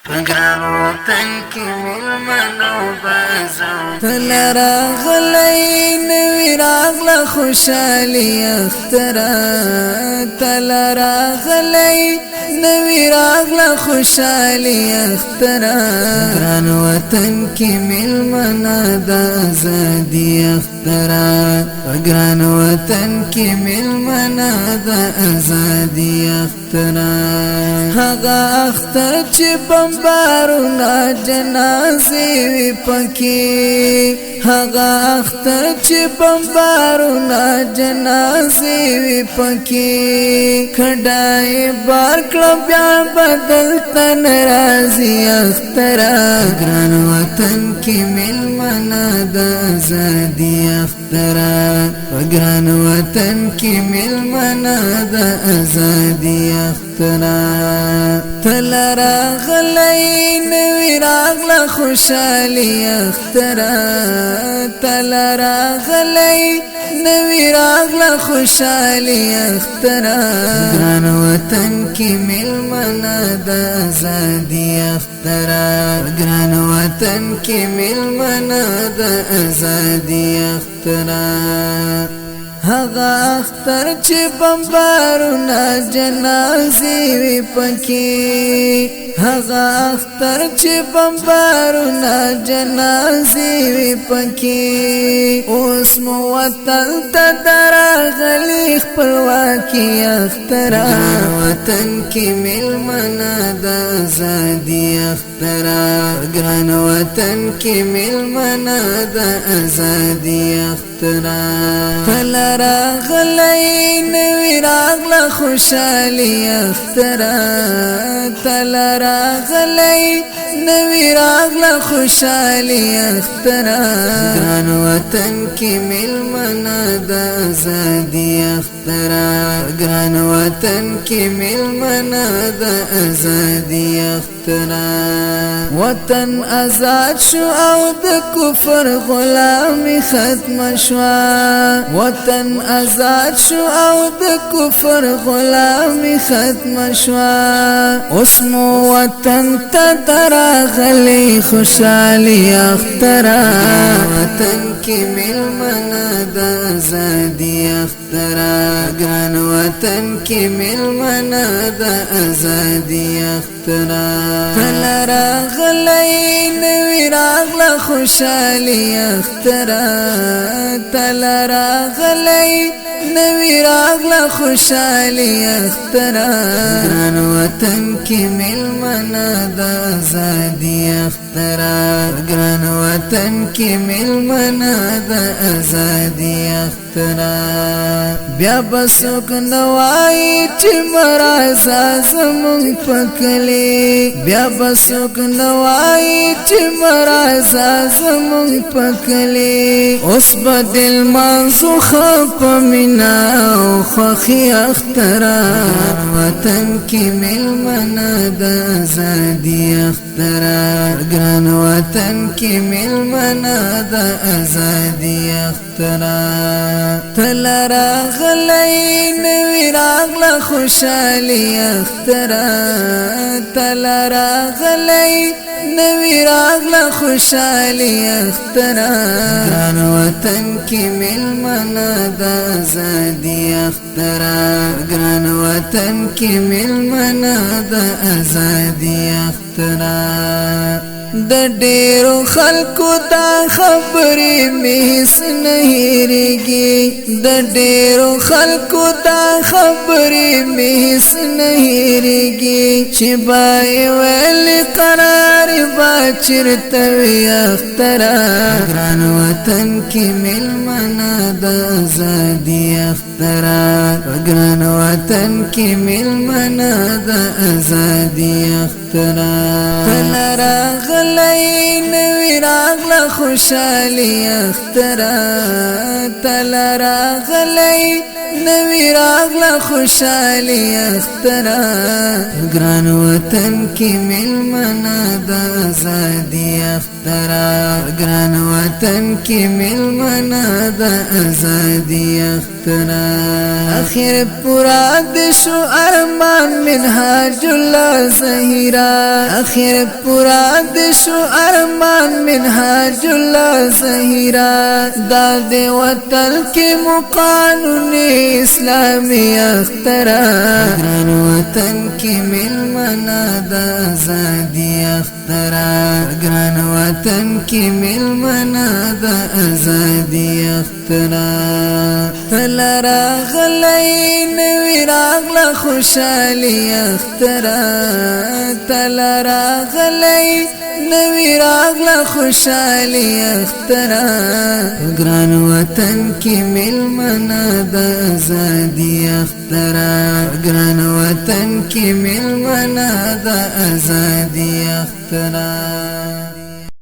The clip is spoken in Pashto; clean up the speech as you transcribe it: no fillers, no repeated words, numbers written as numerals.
ګران وطن کې مېلمنو بازو تل راغلی نوی راغله خوشحالي اختره تل راغلی نوی راغله خوشحالي اختره ګران وطن کې مېلمنه د ازادي اختره ګران وطن کې مېلمنه د ازادي اختره هغه اختر چې بمبارونه جنازې وي پکې هغه اختر چې بمبارونه جنازې وي پکې کډای بار کړه بیا بدل تن راځي اختره ګران وطن کې مېلمنه د ازادي اختره ګران وطن کې مېلمنه د ازادي اختره تل راغلی نوی راغله خوشحالي اختره تل راغلی نوی راغله خوشحالي اختره ګران وطن کې مېلمنه د ازادي اختره ګران وطن کې مېلمنه د ازادي اختره هغه اختر چې بمبارونه جنازې وي پکې هغه اختر چې بمبارونه جنازې وي پکې اوس مو وطن ته درغلي خپلواکي اختره وطن کې مېلمنه د ازادي اختره ګران وطن کې مېلمنه د ازادي اختره تل راغلی نوی راغله خوشحالي اختره تل راغلی نوی راغله خوشحالي اختره ګران وطن کې مېلمنه د ازادي اختره ګران وطن کې مېلمنه د ازادي اختره وطن آزاد شو او د کفر غلامي ختم شوا وطن آزاد شو او د کفر غلامي ختم شوا اوس مو وطن ته درغلي خوشحالي اختره وطن کې مېلمنه د ازادي اختره ګران وطن کې مېلمنه د ازادي اختره تل راغلی نوی راغله خوشحالي اختره تل راغلی نوی راغله خوشحالي اختره ګران وطن کې مېلمنه د ازادي اختره ګران وطن کې مېلمنه د ازادي اختره بیا بسوک نوای چې مرزا زمون پکلی بیا بسوک نوای چې مرزا زمون پکلی اوس بدل منسو خپ مینا او خوخي اختره وطن کې مېلمنه د ازادي اختره ګران وطن کې مېلمنه د ازادي اختره تل راغلی نوی راغله خوشحالي اختره تل راغلی نوی راغله خوشحالي اختره ګران وطن کې مېلمنه د ازادي اختره ګران وطن کې مېلمنه د ازادي اختره د ډېرو خلکو دا خبرې مې نه هېرېږي د ډېرو خلکو دا خبرې مې نه هېرېږي چې با یې ویلې قرار با چېرته وي اختره ګران وطن کې مېلمنه د ازادي اختره ګران وطن کې مېلمنه د ازادي اختره تل راغلی نوی راغله خوشحالي اختره تل راغلی نوی راغلا خوشالی اخترا گران وطن کی ملمنا دا ازادی اخترا گران وطن کی ملمنا دا ازادی اخترا اخیر پورا دشو ارمان منهاج اللہ زہیرا اخیر پورا دشو ارمان منهاج اللہ زہیرا داد وطن کی مقانون اسلامی اخترا گران وطن کی ملمنا دا ازادی اخترا گران وطن کی ملمنا دا ازادی اخترا تل راغلی نوی راغلا خوشالی اخترا تل راغلی نوی راغلا خوشالی اخترا گران وطن کی ملمنا دا ازادی اخترا گران وطن کی ملمنا دا ازادی اخترا